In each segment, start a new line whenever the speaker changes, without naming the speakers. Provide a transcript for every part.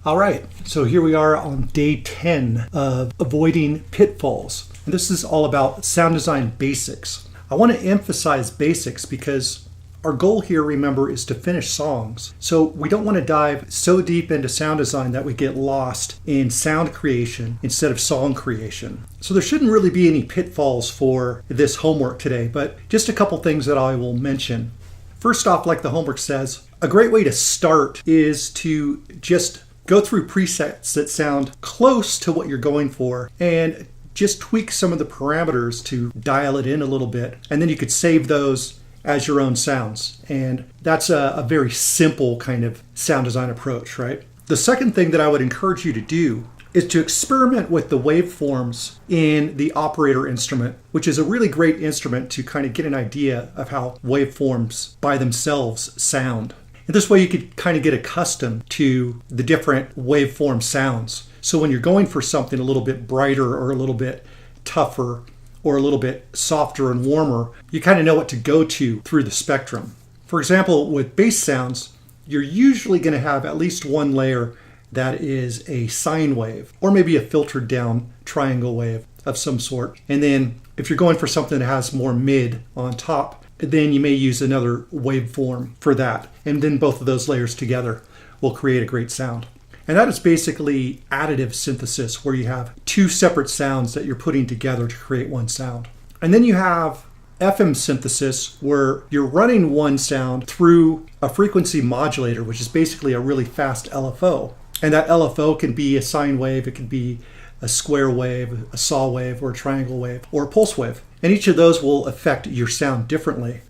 All right, so here we are on day 10 of avoiding pitfalls. And this is all about sound design basics. I want to emphasize basics because our goal here, remember, is to finish songs. So we don't want to dive so deep into sound design that we get lost in sound creation instead of song creation. So there shouldn't really be any pitfalls for this homework today, but just a couple things that I will mention. First off, like the homework says, a great way to start is to just go through presets that sound close to what you're going for and just tweak some of the parameters to dial it in a little bit. And then you could save those as your own sounds. And that's a very simple kind of sound design approach, right? The second thing that I would encourage you to do is to experiment with the waveforms in the operator instrument, which is a really great instrument to kind of get an idea of how waveforms by themselves sound. And this way you could kind of get accustomed to the different waveform sounds. So when you're going for something a little bit brighter or a little bit tougher or a little bit softer and warmer, you kind of know what to go to through the spectrum. For example, with bass sounds, you're usually going to have at least one layer that is a sine wave or maybe a filtered down triangle wave of some sort. And then if you're going for something that has more mid on top, then you may use another waveform for that. And then both of those layers together will create a great sound. And that is basically additive synthesis, where you have two separate sounds that you're putting together to create one sound. And then you have FM synthesis, where you're running one sound through a frequency modulator, which is basically a really fast LFO. And that LFO can be a sine wave, it can be a square wave, a saw wave, or a triangle wave, or a pulse wave. And each of those will affect your sound differently.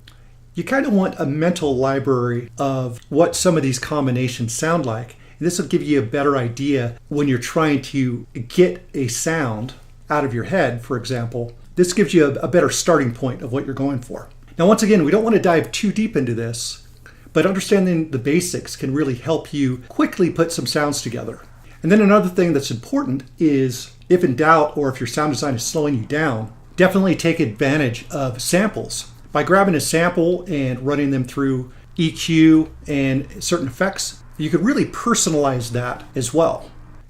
You kind of want a mental library of what some of these combinations sound like. And this will give you a better idea when you're trying to get a sound out of your head, for example. This gives you a better starting point of what you're going for. Now, once again, we don't want to dive too deep into this, but understanding the basics can really help you quickly put some sounds together. And then another thing that's important is, if in doubt or if your sound design is slowing you down, definitely take advantage of samples. By grabbing a sample and running them through EQ and certain effects, you could really personalize that as well.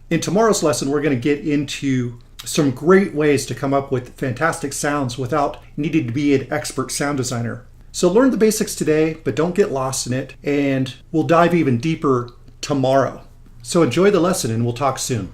In tomorrow's lesson, we're going to get into some great ways to come up with fantastic sounds without needing to be an expert sound designer. So learn the basics today, but don't get lost in it, and we'll dive even deeper tomorrow. So enjoy the lesson, and we'll talk soon.